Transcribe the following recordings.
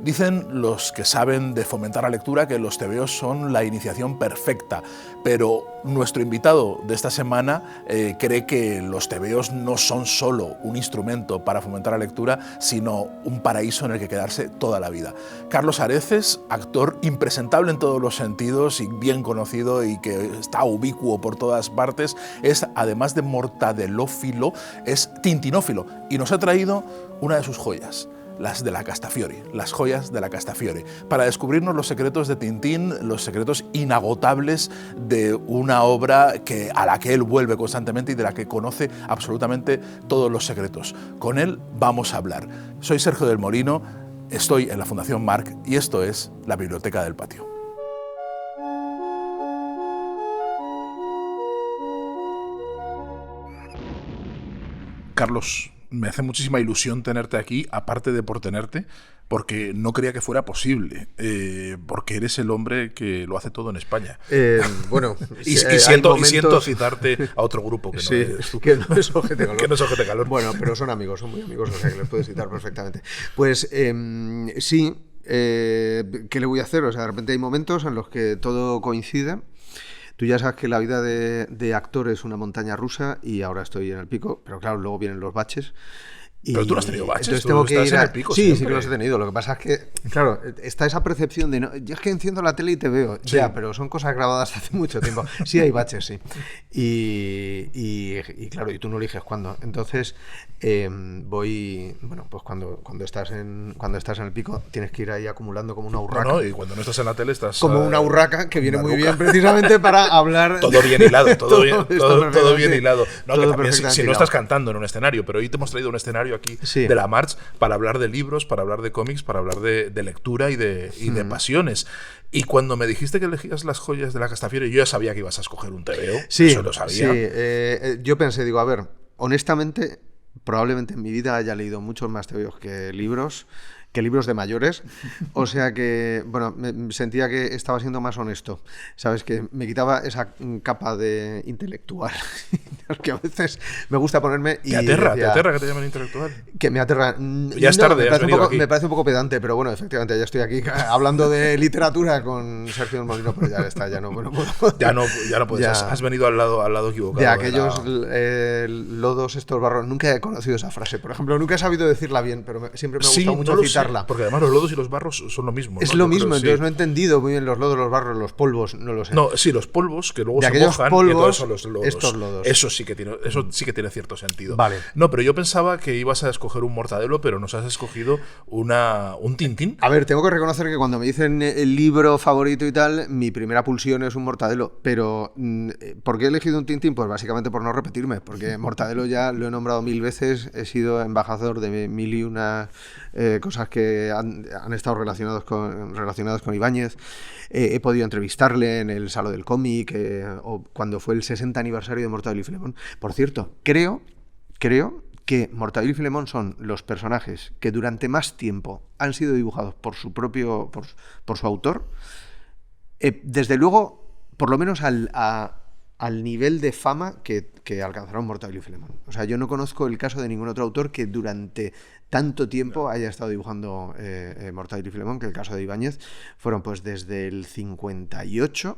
Dicen los que saben de fomentar la lectura que los tebeos son la iniciación perfecta, pero nuestro invitado de esta semana cree que los tebeos no son solo un instrumento para fomentar la lectura, sino un paraíso en el que quedarse toda la vida. Carlos Areces, actor impresentable en todos los sentidos y bien conocido y que está ubicuo por todas partes, es, además de mortadelófilo, es tintinófilo y nos ha traído una de sus joyas, las de la Castafiore, las joyas de la Castafiore, para descubrirnos los secretos de Tintín, los secretos inagotables de una obra a la que él vuelve constantemente y de la que conoce absolutamente todos los secretos. Con él vamos a hablar. Soy Sergio del Molino, estoy en la Fundación Marc y esto es la Biblioteca del Patio. Carlos, me hace muchísima ilusión tenerte aquí, aparte de por tenerte, porque no creía que fuera posible, porque eres el hombre que lo hace todo en España. Bueno, y siento citarte a otro grupo que no, sí, eres tú. Que no es Ojete Calor. Que no es Ojete Calor. Bueno, pero son amigos, son muy amigos, o sea que les puedes citar perfectamente. Pues sí, ¿qué le voy a hacer? O sea, de repente hay momentos en los que todo coincide. Tú ya sabes que la vida de actor es una montaña rusa y ahora estoy en el pico, pero claro, luego vienen los baches. Pero tú no has tenido baches, entonces tú tengo que ir en el pico. Sí, siempre. sí que los he tenido. Lo que pasa es que, claro, está esa percepción de, no, yo es que enciendo la tele y te veo. Sí. Ya, pero son cosas grabadas hace mucho tiempo. Sí hay baches, sí. Y claro, y tú no eliges cuándo. Entonces, bueno, pues cuando estás en el pico, tienes que ir ahí acumulando como una urraca. No, y cuando no estás en la tele estás... Como una urraca que viene muy bien precisamente para hablar... Todo bien hilado, todo bien hilado. No, todo que también si no estás cantando en un escenario, pero hoy te hemos traído un escenario aquí de la March para hablar de libros, para hablar de cómics, para hablar de lectura y de pasiones. Y cuando me dijiste que elegías las joyas de la Castafiore, yo ya sabía que ibas a escoger un tebeo. Sí, eso lo sabía. Sí, yo pensé, digo, a ver, honestamente, probablemente en mi vida haya leído muchos más tebeos que libros de mayores, o sea que, bueno, me sentía que estaba siendo más honesto, ¿sabes? Que me quitaba esa capa de intelectual, que a veces me gusta ponerme y... ¿Te aterra que te llamen intelectual? Que me aterra. Ya es tarde, me parece un poco pedante, pero bueno, efectivamente, ya estoy aquí hablando de literatura con Sergio del Molino, pero ya está, ya no puedo. Ya no puedes, has venido al lado equivocado. De aquellos lodos, estos barros, nunca he conocido esa frase, por ejemplo, nunca he sabido decirla bien, pero siempre me ha gustado mucho citarla. Porque además los lodos y los barros son lo mismo. Es lo mismo, entonces no he entendido muy bien los lodos, los barros, los polvos, no lo sé. No, sí, los polvos que luego de se mojan polvos, y entonces son los lodos. Estos lodos. Eso sí que tiene cierto sentido. Vale. No, pero yo pensaba que ibas a escoger un mortadelo, pero nos has escogido un Tintín. A ver, tengo que reconocer que cuando me dicen el libro favorito y tal, mi primera pulsión es un mortadelo, pero ¿por qué he elegido un Tintín? Pues básicamente por no repetirme, porque mortadelo ya lo he nombrado 1000 veces, he sido embajador de 1000 y una cosas que han estado relacionados con Ibáñez. He podido entrevistarle en el Salón del Cómic o cuando fue el 60 aniversario de Mortadelo y Filemón. Por cierto, creo que Mortadelo y Filemón son los personajes que durante más tiempo han sido dibujados por su autor. Desde luego, por lo menos al nivel de fama que alcanzaron Mortadelo y Filemón. O sea, yo no conozco el caso de ningún otro autor que durante tanto tiempo haya estado dibujando Mortadelo y Filemón, que el caso de Ibáñez fueron pues desde el 58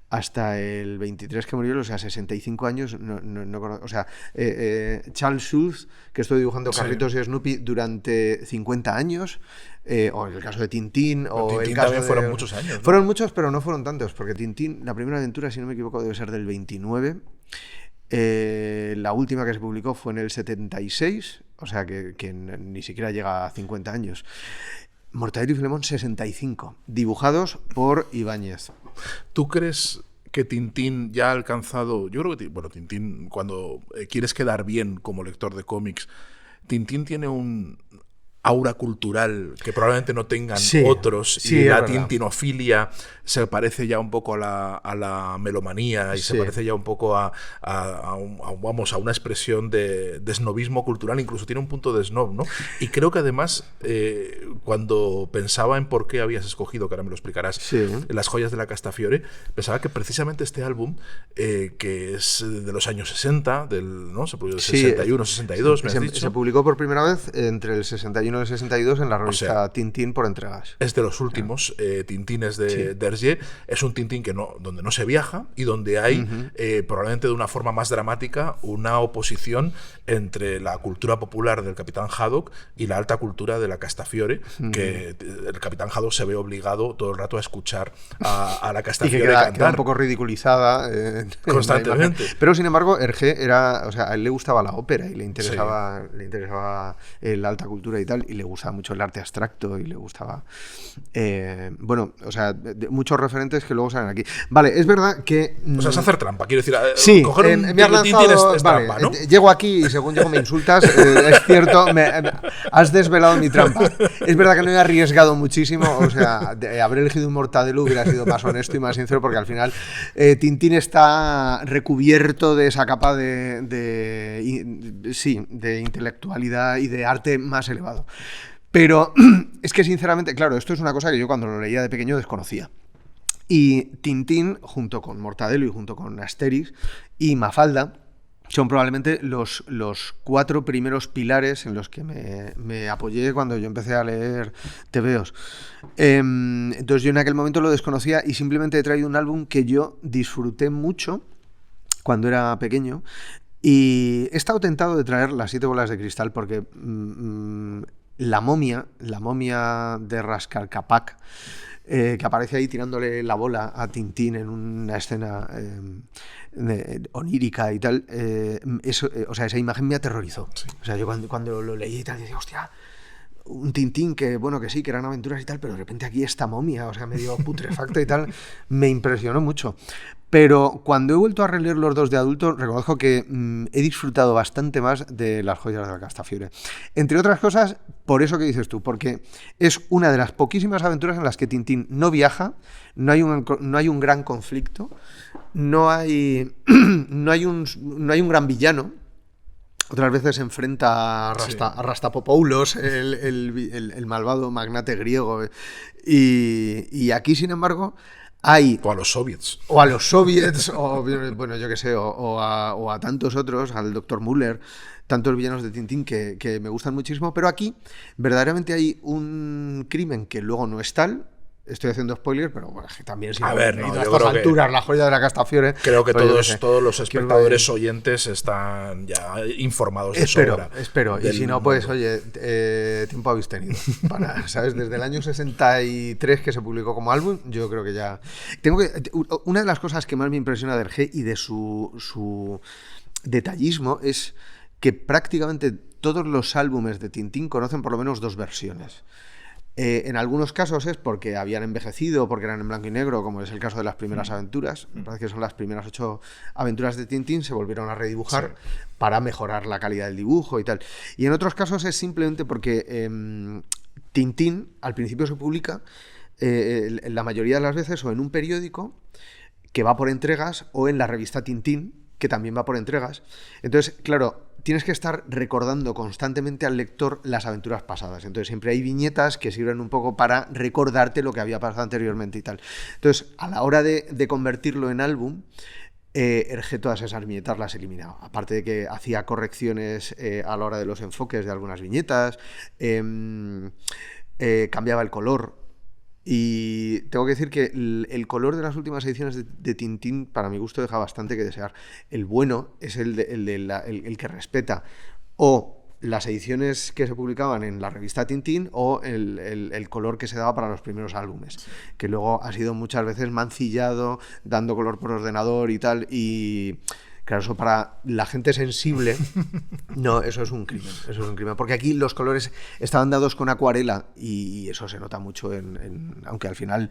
hasta el 23 que murió, o sea, 65 años, no conozco, o sea, Charles Schulz, que estuvo dibujando Carlitos y Snoopy durante 50 años, o el caso de Tintín, pero o Tintín el caso también fueron muchos años, ¿no? Fueron muchos, pero no fueron tantos, porque Tintín, la primera aventura, si no me equivoco, debe ser del 29, la última que se publicó fue en el 76, o sea, que ni siquiera llega a 50 años. Mortadelo y Filemón 65, dibujados por Ibáñez. ¿Tú crees que Tintín ya ha alcanzado... Yo creo que, Tintín, cuando quieres quedar bien como lector de cómics, Tintín tiene un aura cultural que probablemente no tengan otros, y la tintinofilia se parece ya un poco a la melomanía y se parece ya un poco a una expresión de snobismo cultural, incluso tiene un punto de snob, ¿no? Y creo que además, cuando pensaba en por qué habías escogido, que ahora me lo explicarás, las joyas de la Castafiore, pensaba que precisamente este álbum, que es de los años 60, ¿no? Se publicó en el 61, 62, se publicó por primera vez entre el 61 61 y el 62 en la revista Tintín por entregas. Es de los últimos Tintines de Hergé. Es un Tintín donde no se viaja y donde hay, probablemente de una forma más dramática, una oposición entre la cultura popular del Capitán Haddock y la alta cultura de la Castafiore, que el Capitán Haddock se ve obligado todo el rato a escuchar a la Castafiore cantar. Queda un poco ridiculizada constantemente. Pero sin embargo, Hergé a él le gustaba la ópera y le interesaba la alta cultura y tal, y le gustaba mucho el arte abstracto y le gustaba muchos referentes que luego salen aquí. Vale, es verdad que o sea, es hacer trampa, quiero decir, coger un Tintín es trampa, ¿no? Llego aquí y según llego me insultas, es cierto, has desvelado mi trampa. Es verdad que no he arriesgado muchísimo, o sea, haber elegido un Mortadelo hubiera sido más honesto y más sincero, porque al final Tintín está recubierto de esa capa de intelectualidad y de arte más elevado. Pero es que sinceramente, claro, esto es una cosa que yo cuando lo leía de pequeño desconocía. Y Tintín, junto con Mortadelo y junto con Asterix y Mafalda, son probablemente los 4 primeros pilares en los que me apoyé cuando yo empecé a leer tebeos. Entonces yo en aquel momento lo desconocía y simplemente he traído un álbum que yo disfruté mucho cuando era pequeño. Y he estado tentado de traer Las 7 bolas de cristal porque la momia de Rascalcapac, que aparece ahí tirándole la bola a Tintín en una escena onírica y tal, esa imagen me aterrorizó. Sí. O sea, yo cuando lo leí y tal, decía, hostia, un Tintín que sí, que eran aventuras y tal, pero de repente aquí esta momia, o sea, medio putrefacta y tal, me impresionó mucho. Pero cuando he vuelto a releer los dos de adulto, reconozco que he disfrutado bastante más de Las joyas de la Castafiore. Entre otras cosas, por eso que dices tú, porque es una de las poquísimas aventuras en las que Tintín no viaja, no hay un gran conflicto, no hay un gran villano. Otras veces se enfrenta a Rastapopoulos, el malvado magnate griego. Y aquí, sin embargo, hay... O a los soviets. O a los soviets, bueno, yo qué sé, o a tantos otros, al Dr. Müller, tantos villanos de Tintín que me gustan muchísimo. Pero aquí, verdaderamente hay un crimen que luego no es tal. Estoy haciendo spoilers, pero bueno, también si a estas alturas, La joya de la Castafiore... Creo que todos los espectadores oyentes están ya informados de sobra. Espero. Y si no, pues, oye, tiempo habéis tenido. ¿Sabes? Desde el año 63 que se publicó como álbum, yo creo que ya... Una de las cosas que más me impresiona de Hergé y de su detallismo es que prácticamente todos los álbumes de Tintín conocen por lo menos 2 versiones. En algunos casos es porque habían envejecido, porque eran en blanco y negro, como es el caso de las primeras aventuras. Me parece que son las primeras 8 aventuras de Tintín, se volvieron a redibujar para mejorar la calidad del dibujo y tal. Y en otros casos es simplemente porque Tintín al principio se publica la mayoría de las veces o en un periódico que va por entregas o en la revista Tintín, que también va por entregas. Entonces, claro, tienes que estar recordando constantemente al lector las aventuras pasadas. Entonces siempre hay viñetas que sirven un poco para recordarte lo que había pasado anteriormente y tal. Entonces, a la hora de convertirlo en álbum, Hergé todas esas viñetas las eliminaba. Aparte de que hacía correcciones a la hora de los enfoques de algunas viñetas, cambiaba el color. Y tengo que decir que el color de las últimas ediciones de Tintín, para mi gusto, deja bastante que desear. El bueno es el que respeta o las ediciones que se publicaban en la revista Tintín o el color que se daba para los primeros álbumes, que luego ha sido muchas veces mancillado, dando color por ordenador y tal, y... Claro, eso para la gente sensible, no, eso es un crimen, porque aquí los colores estaban dados con acuarela y eso se nota mucho, aunque al final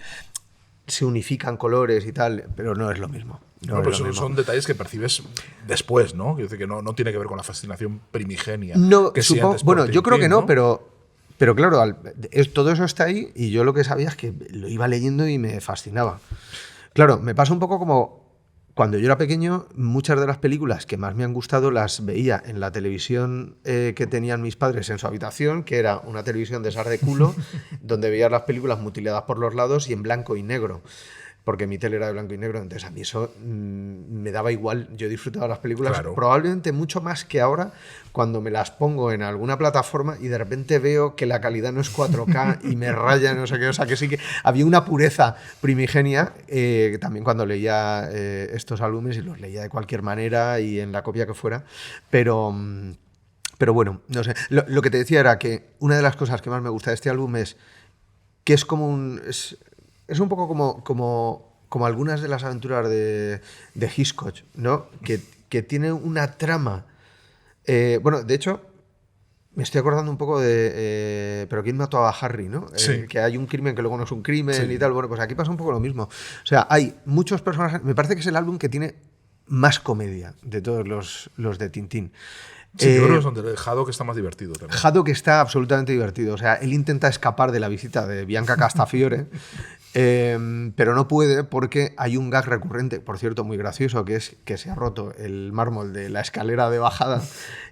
se unifican colores y tal, pero no es lo mismo. Pero son detalles que percibes después, ¿no? Quiero decir que no tiene que ver con la fascinación primigenia. No, bueno, yo creo que no, pero claro, todo eso está ahí y yo lo que sabía es que lo iba leyendo y me fascinaba. Claro, me pasa un poco como... Cuando yo era pequeño, muchas de las películas que más me han gustado las veía en la televisión que tenían mis padres en su habitación, que era una televisión de esas de culo, donde veías las películas mutiladas por los lados y en blanco y negro. porque mi tele era de blanco y negro, entonces a mí eso me daba igual. Yo disfrutaba las películas Claro. probablemente mucho más que ahora, cuando me las pongo en alguna plataforma y de repente veo que la calidad no es 4K y me raya, no sé qué. O sea, que sí que había una pureza primigenia, también cuando leía estos álbumes, y los leía de cualquier manera y en la copia que fuera, pero bueno, no sé. Lo que te decía era que una de las cosas que más me gusta de este álbum es que es como es un poco como algunas de las aventuras de Hitchcock, ¿no? Que tiene una trama. Bueno, de hecho, me estoy acordando un poco de ¿pero quién mató a Harry, no? Sí. Que hay un crimen que luego no es un crimen Sí. y tal. Bueno, pues aquí pasa un poco lo mismo. O sea, hay muchos personajes. Me parece que es el álbum que tiene más comedia de todos los de Tintín. Sí, yo creo que son de Haddock, que está más divertido también. Haddock está absolutamente divertido. O sea, él intenta escapar de la visita de Bianca Castafiore, pero no puede porque hay un gag recurrente, por cierto, muy gracioso, que es que se ha roto el mármol de la escalera de bajada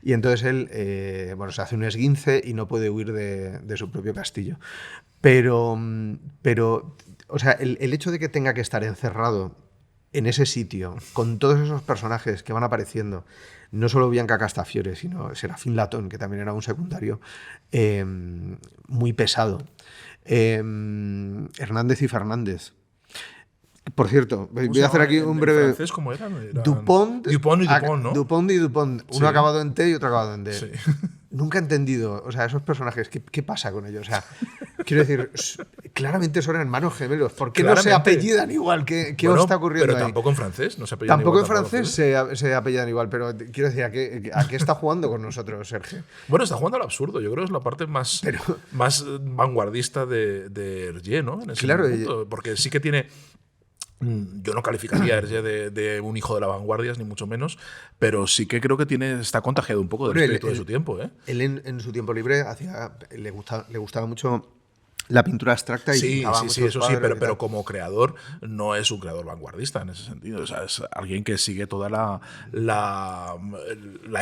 y entonces él se hace un esguince y no puede huir de su propio castillo. Pero o sea, el hecho de que tenga que estar encerrado en ese sitio, con todos esos personajes que van apareciendo, no solo Bianca Castafiore, sino Serafín Latón, que también era un secundario muy pesado. Hernández y Fernández. Por cierto, voy a hacer aquí un breve... ¿En francés cómo eran? Dupont y Dupont, ¿no? Dupont y Dupont. Uno Sí. acabado en T y otro acabado en D. Sí. Nunca he entendido, o sea, esos personajes, ¿qué pasa con ellos? O sea, quiero decir, claramente son hermanos gemelos. ¿Por qué no se apellidan igual? ¿Qué os está ocurriendo pero ahí? tampoco en francés no se apellidan Tampoco igual. en francés se apellidan igual, pero quiero decir, ¿a qué está jugando con nosotros, Sergio? Bueno, está jugando al absurdo. Yo creo que es la parte más vanguardista de Hergé, ¿no? En ese momento. Porque sí que tiene... Yo no calificaría a Hergé de un hijo de la vanguardia, ni mucho menos, pero sí que creo que está contagiado un poco del espíritu de su tiempo. Él en su tiempo libre le gustaba mucho la pintura abstracta y pintaba muchos eso sí, cuadros pero como creador no es un creador vanguardista en ese sentido. O sea, es alguien que sigue toda la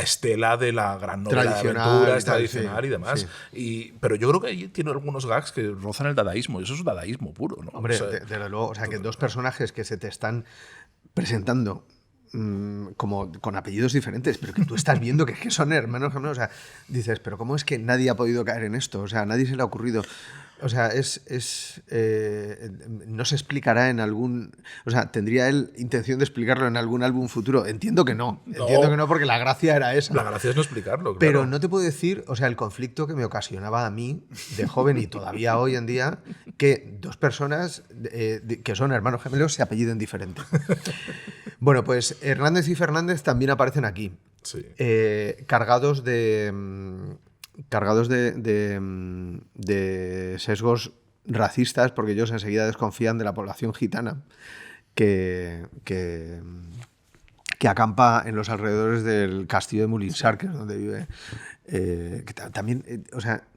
estela de la gran novela de aventuras tradicional y demás. Sí. Pero yo creo que ahí tiene algunos gags que rozan el dadaísmo, y eso es dadaísmo puro, ¿no? Hombre, desde luego, o sea, que dos personajes que se te están presentando como con apellidos diferentes, pero que tú estás viendo que son hermanos gemelos. O sea, dices, pero ¿cómo es que nadie ha podido caer en esto? O sea, a nadie se le ha ocurrido. O sea, no se explicará en algún... O sea, ¿tendría él intención de explicarlo en algún álbum futuro? Entiendo que no. Entiendo que no, porque la gracia era esa. La gracia es no explicarlo, claro. Pero no te puedo decir, o sea, el conflicto que me ocasionaba a mí, de joven y todavía hoy en día, que dos personas que son hermanos gemelos se apelliden diferente. Bueno, pues Hernández y Fernández también aparecen aquí. Sí. Cargados de sesgos racistas, porque ellos enseguida desconfían de la población gitana que acampa en los alrededores del castillo de Moulinsart, que es donde vive. Que también, o sea,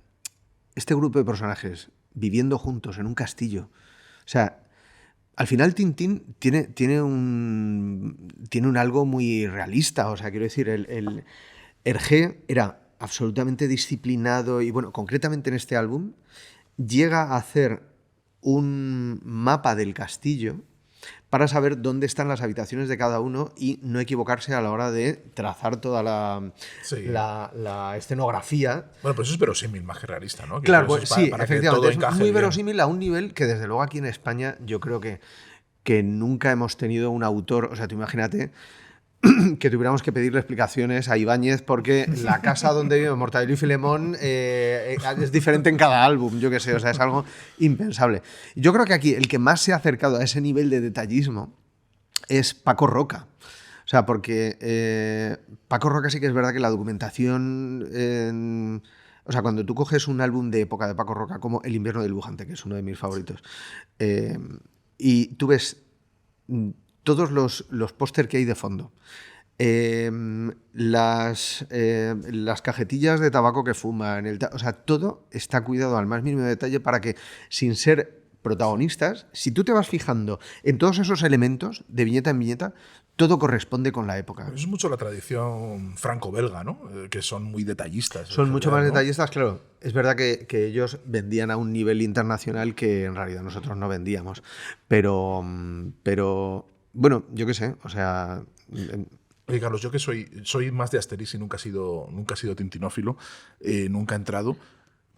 este grupo de personajes viviendo juntos en un castillo. O sea, al final Tintín tiene un algo muy realista. O sea, quiero decir, el Hergé era absolutamente disciplinado y, bueno, concretamente en este álbum llega a hacer un mapa del castillo para saber dónde están las habitaciones de cada uno y no equivocarse a la hora de trazar toda la escenografía. Bueno, pues eso es verosímil más que realista, ¿no? Claro, pues, para, sí, para efectivamente, es muy verosímil a un nivel que, desde luego, aquí en España yo creo que nunca hemos tenido un autor. O sea, tú imagínate que tuviéramos que pedirle explicaciones a Ibáñez porque la casa donde vive Mortadelo y Filemón es diferente en cada álbum, yo qué sé, o sea, es algo impensable. Yo creo que aquí el que más se ha acercado a ese nivel de detallismo es Paco Roca. O sea, porque Paco Roca sí que es verdad que la documentación... o sea, cuando tú coges un álbum de época de Paco Roca, como El invierno del dibujante, que es uno de mis favoritos, y tú ves todos los póster que hay de fondo, las cajetillas de tabaco que fuman, o sea, todo está cuidado al más mínimo detalle para que, sin ser protagonistas, si tú te vas fijando en todos esos elementos de viñeta en viñeta, todo corresponde con la época. Es mucho la tradición franco-belga, ¿no? Que son muy detallistas. Son mucho más ¿no? detallistas, claro. Es verdad que ellos vendían a un nivel internacional que en realidad nosotros no vendíamos. Pero bueno, yo qué sé, o sea... Oye, Carlos, yo que soy más de Asterix y nunca he sido tintinófilo, nunca he entrado.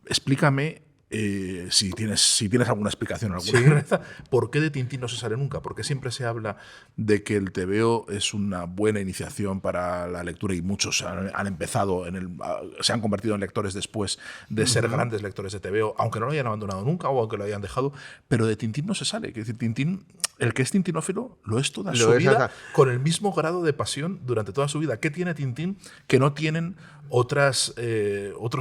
Explícame, si tienes alguna explicación, alguna rareza, ¿por qué de Tintín no se sale nunca? Porque siempre se habla de que el TVO es una buena iniciación para la lectura y muchos han empezado, se han convertido en lectores después de ser grandes lectores de TVO, aunque no lo hayan abandonado nunca o aunque lo hayan dejado, pero de Tintín no se sale. Es decir, Tintín, el que es tintinófilo lo es toda su vida, con el mismo grado de pasión durante toda su vida. ¿Qué tiene Tintín que no tienen otros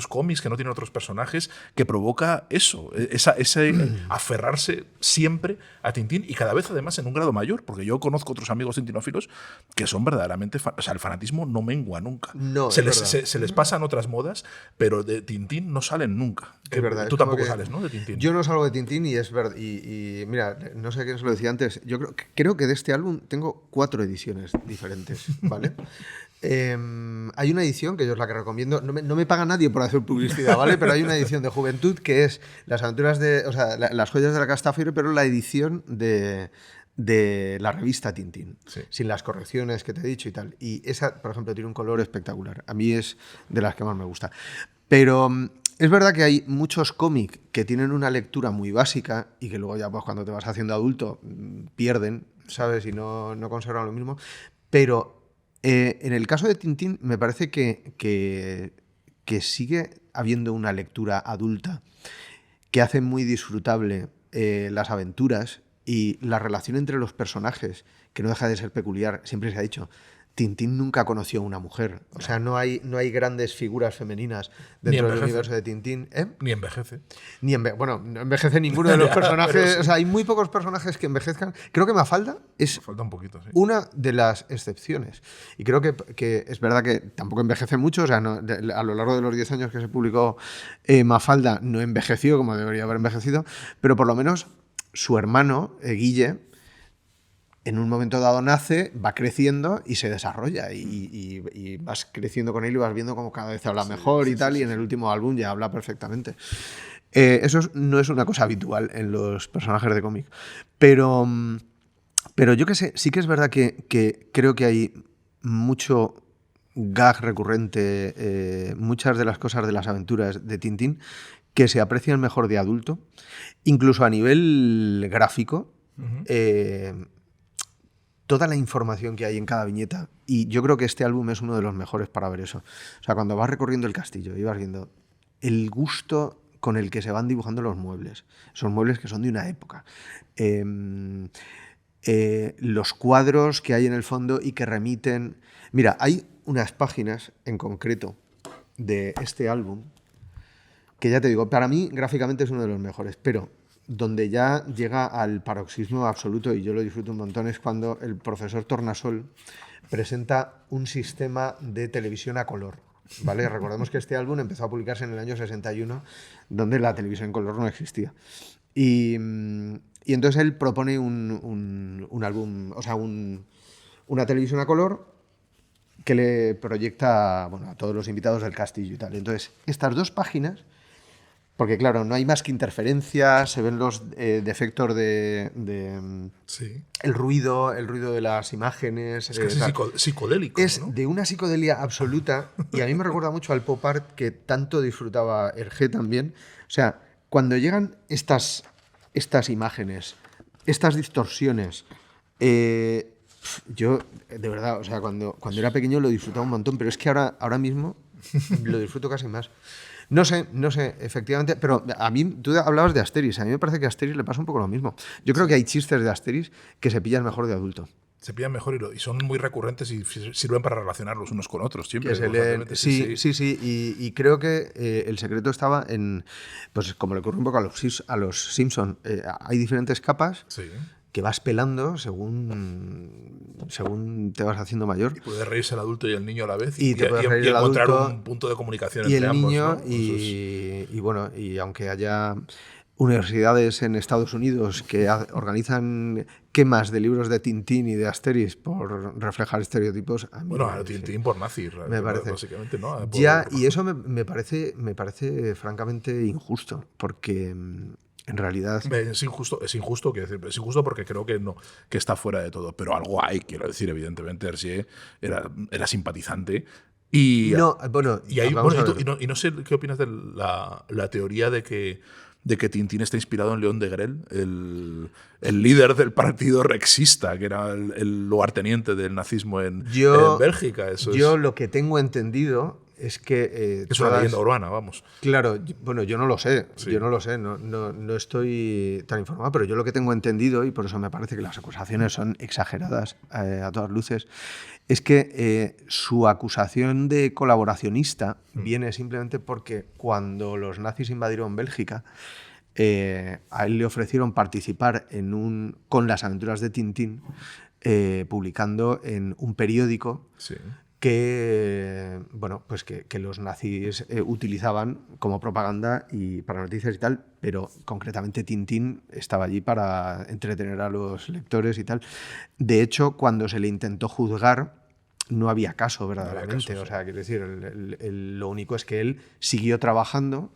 cómics, que no tienen otros personajes, que provoca eso, ese aferrarse siempre a Tintín y cada vez además en un grado mayor? Porque yo conozco otros amigos tintinófilos que son verdaderamente... O sea, el fanatismo no mengua nunca. No, se les pasan otras modas, pero de Tintín no salen nunca. Es verdad. Tú tampoco sales, ¿no? De Tintín. Yo no salgo de Tintín y es verdad. Y mira, no sé quién se lo decía antes. Yo creo que de este álbum tengo 4 ediciones diferentes, ¿vale? Hay una edición que yo es la que recomiendo. No me paga nadie por hacer publicidad, ¿vale? Pero hay una edición de Juventud que es las aventuras o sea, las joyas de la Castafiore, pero la edición de la revista Tintín, sin las correcciones que te he dicho y tal. Y esa, por ejemplo, tiene un color espectacular. A mí es de las que más me gusta. Pero es verdad que hay muchos cómics que tienen una lectura muy básica y que luego ya pues cuando te vas haciendo adulto pierden, ¿sabes? Y no conservan lo mismo. Pero en el caso de Tintín me parece que sigue habiendo una lectura adulta que hace muy disfrutable las aventuras y la relación entre los personajes, que no deja de ser peculiar. Siempre se ha dicho, Tintín nunca conoció a una mujer. O sea, no hay grandes figuras femeninas dentro del universo de Tintín. Ni envejece. Bueno, no envejece ninguno de los personajes. Sí. O sea, hay muy pocos personajes que envejezcan. Creo que Mafalda es un poquito, sí, una de las excepciones. Y creo que es verdad que tampoco envejece mucho. O sea, a lo largo de los 10 años que se publicó Mafalda no envejeció como debería haber envejecido, pero por lo menos su hermano, Guille, en un momento dado nace, va creciendo y se desarrolla y vas creciendo con él y vas viendo cómo cada vez habla mejor y tal, y en el último álbum ya habla perfectamente. Eso no es una cosa habitual en los personajes de cómic. Pero yo qué sé, sí que es verdad que creo que hay mucho gag recurrente, muchas de las cosas de las aventuras de Tintín que se aprecian mejor de adulto, incluso a nivel gráfico. Toda la información que hay en cada viñeta, y yo creo que este álbum es uno de los mejores para ver eso. O sea, cuando vas recorriendo el castillo y vas viendo el gusto con el que se van dibujando los muebles, son muebles que son de una época, los cuadros que hay en el fondo y que remiten... Mira, hay unas páginas en concreto de este álbum que ya te digo, para mí gráficamente es uno de los mejores, pero donde ya llega al paroxismo absoluto, y yo lo disfruto un montón, es cuando el profesor Tornasol presenta un sistema de televisión a color, ¿vale? Recordemos que este álbum empezó a publicarse en el año 61, donde la televisión en color no existía. Y entonces él propone un álbum, o sea, una televisión a color que le proyecta, bueno, a todos los invitados del castillo y tal. Entonces, estas 2 páginas... Porque, claro, no hay más que interferencias, se ven los defectos sí. el ruido de las imágenes. Es casi psicodélico. Es, ¿no? De una psicodelia absoluta, y a mí me recuerda mucho al pop art que tanto disfrutaba Hergé también. O sea, cuando llegan estas imágenes, estas distorsiones, yo, de verdad, o sea, cuando era pequeño lo disfrutaba un montón, pero es que ahora mismo lo disfruto casi más. No sé, efectivamente, pero a mí, tú hablabas de Asterix, a mí me parece que a Asterix le pasa un poco lo mismo. Yo creo que hay chistes de Asterix que se pillan mejor de adulto. Se pillan mejor y son muy recurrentes y sirven para relacionarlos unos con otros siempre. Sí, y creo que el secreto estaba en, pues como le ocurre un poco a los Simpson, hay diferentes capas. Sí. Que vas pelando según te vas haciendo mayor. Y puede reírse el adulto y el niño a la vez y encontrar un punto de comunicación y entre el niño ambos, ¿no? y bueno, y aunque haya universidades en Estados Unidos que organizan quemas de libros de Tintín y de Asterix por reflejar estereotipos. A mí a Tintín por nazi, me parece. Básicamente, ¿no? Y eso me parece francamente injusto, porque en realidad... Es injusto, quiero decir, es injusto porque creo que está fuera de todo, pero algo hay, quiero decir, evidentemente. Hergé era simpatizante. Y no sé qué opinas de la teoría de que Tintín está inspirado en León Degrelle, el líder del partido rexista, que era el lugarteniente del nazismo en Bélgica. Lo que tengo entendido es que... es una leyenda urbana, vamos. Claro, bueno, yo no lo sé, no estoy tan informado, pero yo lo que tengo entendido, y por eso me parece que las acusaciones son exageradas a todas luces, es que su acusación de colaboracionista viene simplemente porque cuando los nazis invadieron Bélgica, a él le ofrecieron participar con las aventuras de Tintín, publicando en un periódico que los nazis utilizaban como propaganda y para noticias y tal, pero concretamente Tintín estaba allí para entretener a los lectores y tal. De hecho, cuando se le intentó juzgar, no había caso verdaderamente. O sea, quiero decir, lo único es que él siguió trabajando.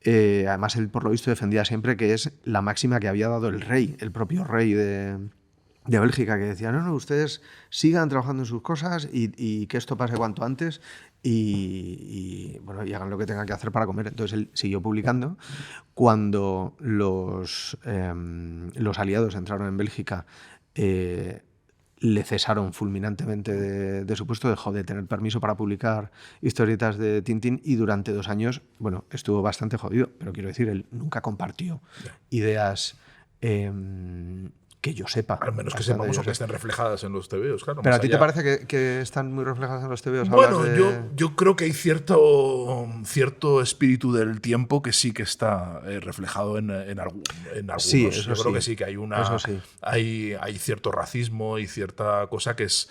Además, él por lo visto defendía siempre que es la máxima que había dado el propio rey de Bélgica, que decía, no, ustedes sigan trabajando en sus cosas y que esto pase cuanto antes y hagan lo que tengan que hacer para comer. Entonces él siguió publicando. Cuando los aliados entraron en Bélgica, le cesaron fulminantemente de su puesto, dejó de tener permiso para publicar historietas de Tintín y durante 2 años, estuvo bastante jodido, pero quiero decir, él nunca compartió ideas que yo sepa. Al menos que sepamos o que estén reflejadas en los tebeos, claro. ¿Pero a ti te parece que están muy reflejadas en los tebeos? Bueno, yo creo que hay cierto espíritu del tiempo que sí que está reflejado en algunos. Sí, eso yo creo que sí, que hay cierto racismo y cierta cosa que es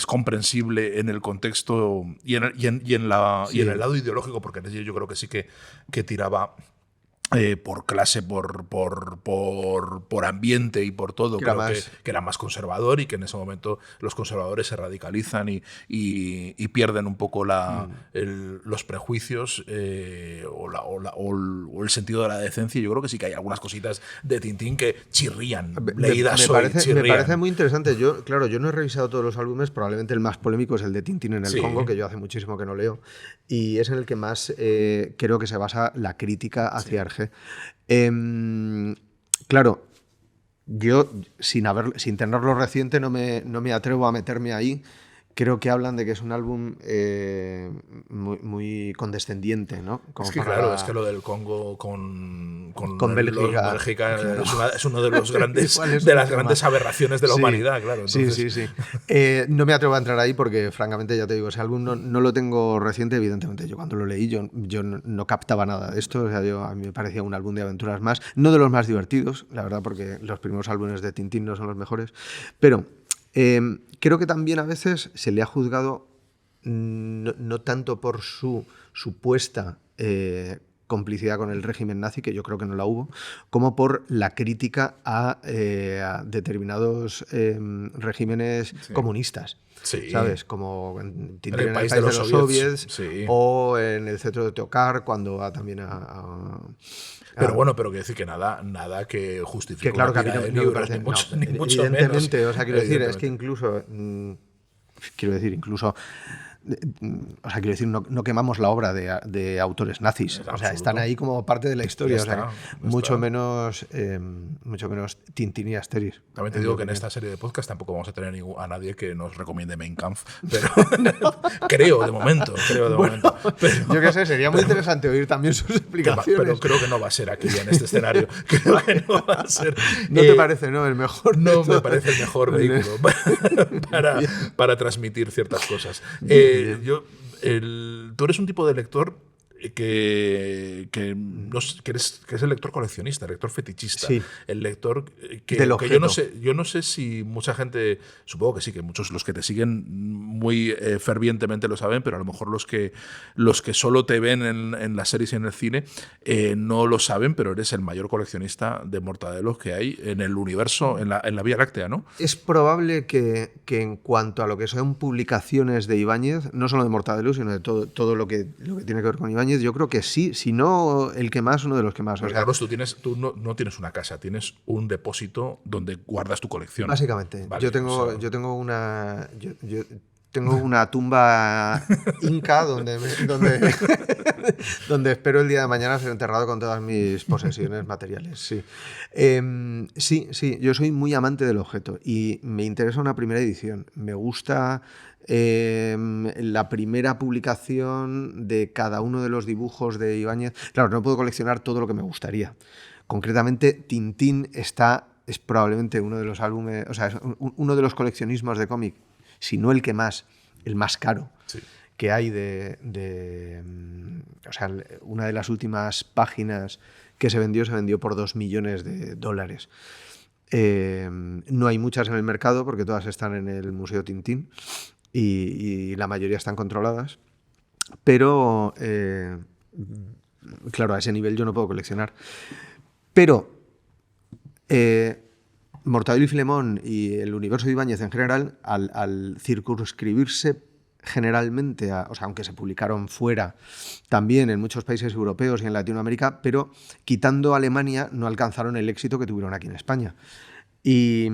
comprensible en el contexto y en el lado ideológico, porque yo creo que sí que tiraba... por clase, por ambiente y por todo, creo que era más conservador y que en ese momento los conservadores se radicalizan y pierden un poco los prejuicios o el sentido de la decencia. Yo creo que sí que hay algunas cositas de Tintín que chirrían, leídas hoy, chirrían. Me parece muy interesante. Yo no he revisado todos los álbumes, probablemente el más polémico es el de Tintín en el Congo, que yo hace muchísimo que no leo, y es en el que más creo que se basa la crítica hacia Hergé. Claro, yo sin tenerlo reciente no me atrevo a meterme ahí. Creo que hablan de que es un álbum muy, muy condescendiente, ¿no? Como es que lo del Congo con Bélgica claro. es uno de los grandes de las grandes aberraciones de la humanidad, claro. Entonces... Sí. No me atrevo a entrar ahí porque, francamente, ya te digo, ese álbum no lo tengo reciente, evidentemente. Yo cuando lo leí yo no captaba nada de esto. O sea, a mí me parecía un álbum de aventuras más, no de los más divertidos, la verdad, porque los primeros álbumes de Tintín no son los mejores, pero... creo que también a veces se le ha juzgado no tanto por su supuesta complicidad con el régimen nazi, que yo creo que no la hubo, como por la crítica a determinados regímenes comunistas. Sí. ¿Sabes? Como en el país de los soviets o en el cetro de Teokar, cuando va también Pero quiero decir que nada que justifique. Que claro que a mí no me parece. Ni mucho evidentemente, menos. O sea, quiero decir, es que incluso. No quemamos la obra de autores nazis. O sea, están ahí como parte de la historia. Mucho menos Tintín y Asterix. También te digo que en esta serie de podcast tampoco vamos a tener a nadie que nos recomiende Mein Kampf, pero creo de momento. Pero, yo qué sé, sería muy interesante oír también sus explicaciones. Pero creo que no va a ser aquí en este escenario. Creo que no va a ser. ¿No te parece, no? El mejor. No me parece el mejor vehículo para transmitir ciertas cosas. Tú eres un tipo de lector que es el lector coleccionista, el lector fetichista, Sí. el lector que Del objeto. yo no sé si mucha gente, supongo que sí, que muchos los que te siguen muy fervientemente lo saben, pero a lo mejor los que solo te ven en las series y en el cine no lo saben, pero eres el mayor coleccionista de mortadelos que hay en el universo, en la Vía Láctea, ¿no? Es probable que en cuanto a lo que son publicaciones de Ibáñez, no solo de Mortadelo, sino de todo lo que tiene que ver con Ibáñez, yo creo que sí, si no el que más, uno de los que más. Pero Carlos, tú no tienes una casa, tienes un depósito donde guardas tu colección. Básicamente, Vale, yo tengo una tumba inca donde donde espero el día de mañana ser enterrado con todas mis posesiones materiales. Sí. Sí, yo soy muy amante del objeto y me interesa una primera edición. Me gusta la primera publicación de cada uno de los dibujos de Ibáñez. Claro, no puedo coleccionar todo lo que me gustaría. Concretamente, Tintín es probablemente uno de los álbumes, o sea, es uno de los coleccionismos de cómic, si no el más caro. Sí. Que hay o sea, una de las últimas páginas que se vendió por $2 millones. No hay muchas en el mercado porque todas están en el Museo Tintín y la mayoría están controladas, pero claro, a ese nivel yo no puedo coleccionar. Pero Mortadelo y Filemón y el universo de Ibáñez en general, al circunscribirse generalmente, o sea, aunque se publicaron fuera, también en muchos países europeos y en Latinoamérica, pero quitando Alemania no alcanzaron el éxito que tuvieron aquí en España. Y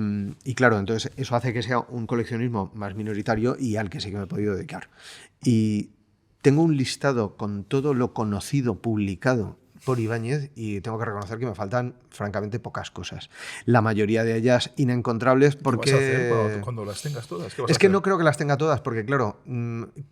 claro, entonces eso hace que sea un coleccionismo más minoritario y al que sí que me he podido dedicar. Y tengo un listado con todo lo conocido, publicado por Ibáñez, y tengo que reconocer que me faltan francamente pocas cosas. La mayoría de ellas inencontrables porque... ¿Qué vas a hacer cuando las tengas todas? Es que no creo que las tenga todas porque, claro,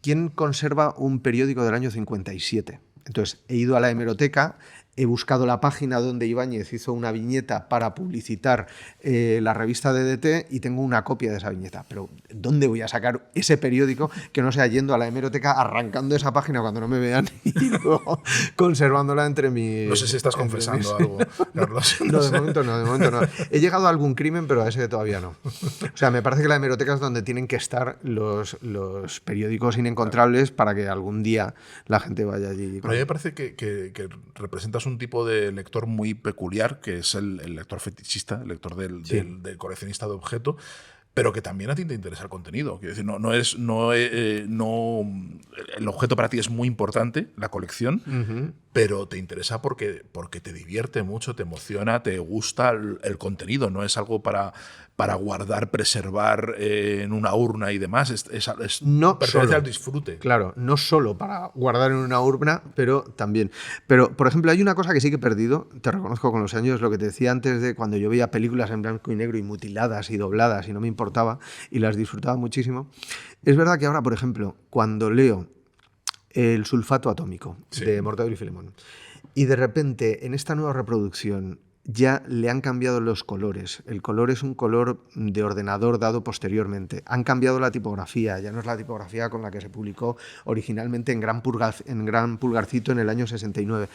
¿quién conserva un periódico del año 57? Entonces, he ido a la hemeroteca, he buscado la página donde Ibáñez hizo una viñeta para publicitar la revista DDT y tengo una copia de esa viñeta. Pero ¿dónde voy a sacar ese periódico que no sea yendo a la hemeroteca, arrancando esa página cuando no me vean y luego conservándola entre mis... No sé si estás confesando algo, Carlos. No, de momento no. He llegado a algún crimen, pero a ese todavía no. O sea, me parece que la hemeroteca es donde tienen que estar los periódicos inencontrables para que algún día la gente vaya allí. Pero a mí me parece que representas un tipo de lector muy peculiar, que es el lector fetichista, el lector del coleccionista de objeto, pero que también a ti te interesa el contenido. Quiero decir, el objeto para ti es muy importante, la colección, pero te interesa porque te divierte mucho, te emociona, te gusta el contenido. No es algo para guardar, preservar en una urna y demás. No pertenece solo al disfrute. Claro, no solo para guardar en una urna, pero también. Pero, por ejemplo, hay una cosa que sí que he perdido, te reconozco con los años, lo que te decía antes de cuando yo veía películas en blanco y negro y mutiladas y dobladas y no me importaba y las disfrutaba muchísimo. Es verdad que ahora, por ejemplo, cuando leo El sulfato atómico de Mortadelo y Filemón y de repente en esta nueva reproducción ya le han cambiado los colores. El color es un color de ordenador dado posteriormente. Han cambiado la tipografía, ya no es la tipografía con la que se publicó originalmente en Gran Pulgarcito en el año 69.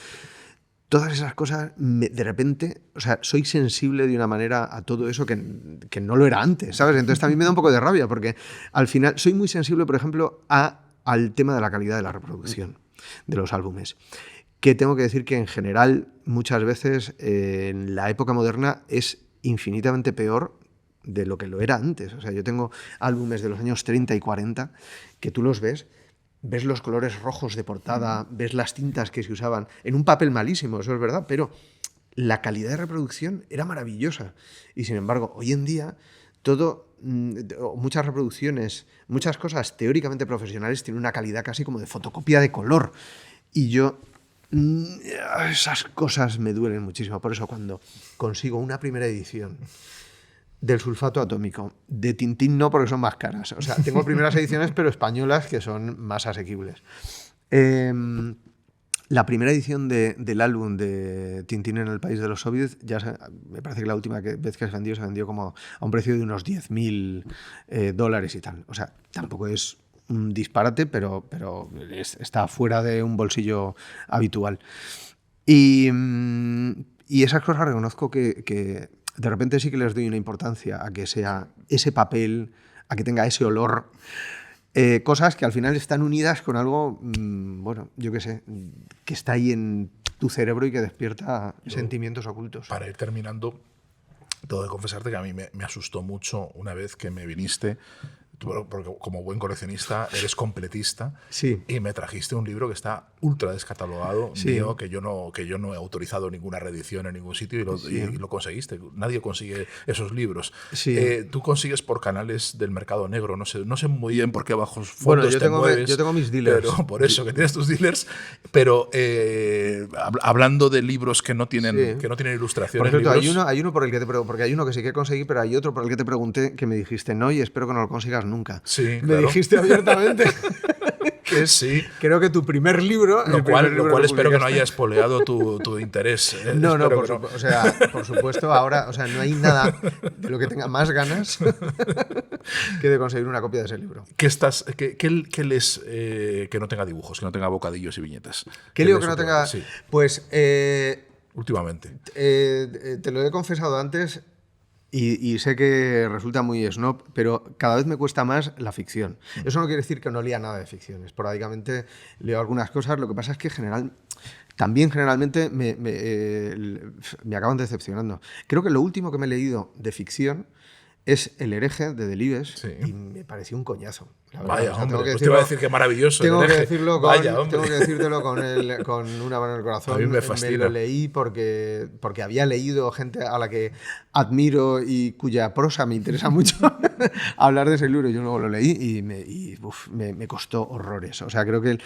Todas esas cosas, de repente, o sea, soy sensible de una manera a todo eso que no lo era antes, ¿sabes? Entonces también me da un poco de rabia porque al final soy muy sensible, por ejemplo, al tema de la calidad de la reproducción de los álbumes. Que tengo que decir que en general muchas veces en la época moderna es infinitamente peor de lo que lo era antes. O sea, yo tengo álbumes de los años 30 y 40 que tú los ves los colores rojos de portada, ves las tintas que se usaban en un papel malísimo, eso es verdad, pero la calidad de reproducción era maravillosa. Y sin embargo, hoy en día muchas reproducciones, muchas cosas teóricamente profesionales tienen una calidad casi como de fotocopia de color. Y esas cosas me duelen muchísimo. Por eso cuando consigo una primera edición del sulfato atómico, de Tintín no, porque son más caras. O sea, tengo primeras ediciones, pero españolas, que son más asequibles. La primera edición del álbum de Tintín en el país de los soviets, me parece que la última vez que se vendió como a un precio de unos $10.000 y tal. O sea, tampoco es un disparate, pero está fuera de un bolsillo habitual. Y esas cosas reconozco que de repente sí que les doy una importancia a que sea ese papel, a que tenga ese olor. Cosas que al final están unidas con algo, bueno, yo qué sé, que está ahí en tu cerebro y que despierta sentimientos ocultos. Para ir terminando, tengo que confesarte que a mí me asustó mucho una vez que me viniste, porque como buen coleccionista eres completista, sí. Y me trajiste un libro que está ultra descatalogado, sí. mío, que yo no he autorizado ninguna reedición en ningún sitio y lo conseguiste. Nadie consigue esos libros. Sí. Tú consigues por canales del mercado negro, no sé muy bien por qué bajos fondos yo tengo mis dealers. Pero por eso, que tienes tus dealers, pero hablando de libros que no tienen ilustraciones. Por cierto, hay uno por el que porque hay uno que sí que conseguí, pero hay otro por el que te pregunté que me dijiste no y espero que no lo consigas nunca. Sí, me dijiste abiertamente que sí. Creo que tu primer libro... Lo cual espero que no haya espoleado tu interés. No, por supuesto, ahora no hay nada de lo que tenga más ganas que de conseguir una copia de ese libro. ¿Qué lees que no tenga dibujos, que no tenga bocadillos y viñetas? ¿Qué leo que no tenga...? Sí. Pues... últimamente. Te lo he confesado antes... Y sé que resulta muy snob, pero cada vez me cuesta más la ficción. Eso no quiere decir que no lea nada de ficción. Esporádicamente leo algunas cosas. Lo que pasa es que generalmente me acaban decepcionando. Creo que lo último que me he leído de ficción es El hereje de Delibes, sí. Y me pareció un coñazo. Vaya, hombre, pues te iba a decir que maravilloso. Tengo que decírtelo con una mano en el corazón. A mí me fascina. Me lo leí porque había leído gente a la que admiro y cuya prosa me interesa mucho hablar de ese libro. Yo luego lo leí y me costó horrores. O sea, creo que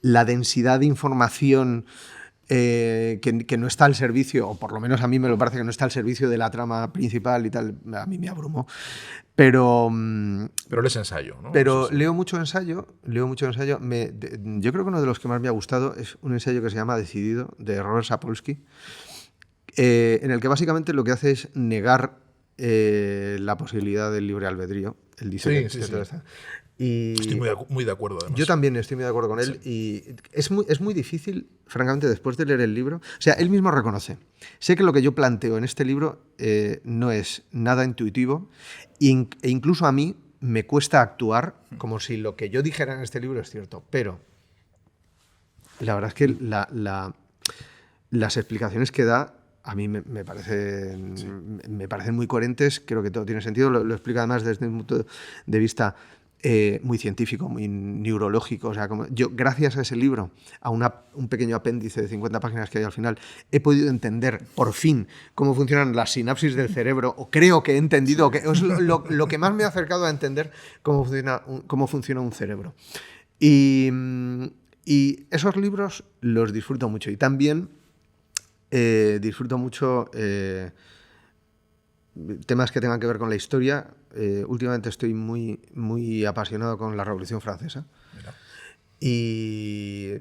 la densidad de información que no está al servicio, o por lo menos a mí me lo parece que no está al servicio de la trama principal y tal, a mí me abrumó. Pero lees ensayo, ¿no? Pero leo mucho ensayo. Yo creo que uno de los que más me ha gustado es un ensayo que se llama Decidido, de Robert Sapolsky, en el que básicamente lo que hace es negar la posibilidad del libre albedrío. Él dice sí. Estoy muy de acuerdo, además. Yo también estoy muy de acuerdo con él. Sí. Y es muy difícil, francamente, después de leer el libro. O sea, él mismo reconoce. Sé que lo que yo planteo en este libro no es nada intuitivo e incluso a mí me cuesta actuar como si lo que yo dijera en este libro es cierto. Pero la verdad es que las explicaciones que da a mí me parecen muy coherentes. Creo que todo tiene sentido. Lo explica además desde un punto de vista muy científico, muy neurológico. O sea, yo, gracias a ese libro, a un pequeño apéndice de 50 páginas que hay al final, he podido entender, por fin, cómo funcionan las sinapsis del cerebro, o creo que he entendido, que es lo que más me ha acercado a entender cómo funciona un cerebro. Y esos libros los disfruto mucho. Y también disfruto mucho temas que tengan que ver con la historia. Últimamente estoy muy, muy apasionado con la Revolución Francesa. Mira. Y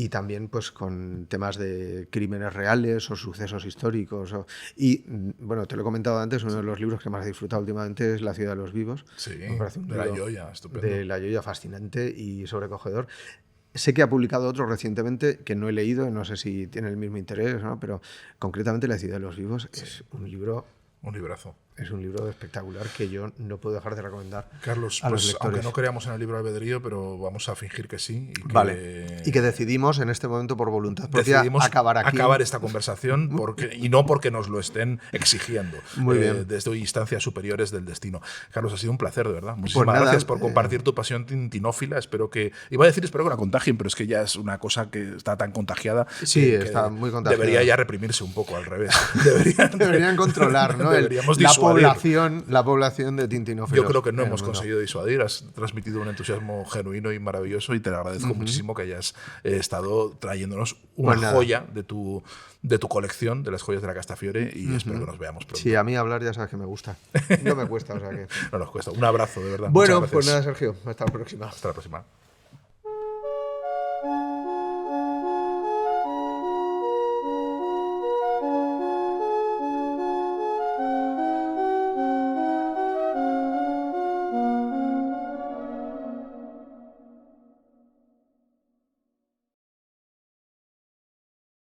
también pues con temas de crímenes reales o sucesos históricos. Y bueno, te lo he comentado antes, uno de los libros que más he disfrutado últimamente es La ciudad de los vivos. Sí, me parece un libro de La Joya, estupendo. De La Joya, fascinante y sobrecogedor. Sé que ha publicado otro recientemente que no he leído, no sé si tiene el mismo interés, ¿no? Pero concretamente La ciudad de los vivos es un libro... Un librazo. Es un libro espectacular que yo no puedo dejar de recomendar. Carlos, a los pues lectores. Aunque no creamos en el libro albedrío, pero vamos a fingir que sí. Y que decidimos en este momento por voluntad propia acabar esta conversación y no porque nos lo estén exigiendo. Muy bien. Desde instancias superiores del destino. Carlos, ha sido un placer, de verdad. Muchísimas gracias por compartir tu pasión tintinófila. Espero que la contagien, pero es que ya es una cosa que está tan contagiada. Sí, que está muy contagiada. Debería ya reprimirse un poco, al revés. Deberían controlar, ¿no? Deberíamos disuadir. La población de tintinófilos. Yo creo que no hemos conseguido disuadir. Has transmitido un entusiasmo genuino y maravilloso y te agradezco muchísimo que hayas estado trayéndonos una joya de tu colección, de las joyas de la Castafiore, y espero que nos veamos pronto. Sí, a mí hablar ya sabes que me gusta. No me cuesta, o sea que... No nos cuesta. Un abrazo, de verdad. Bueno, pues nada, Sergio. Hasta la próxima. Hasta la próxima.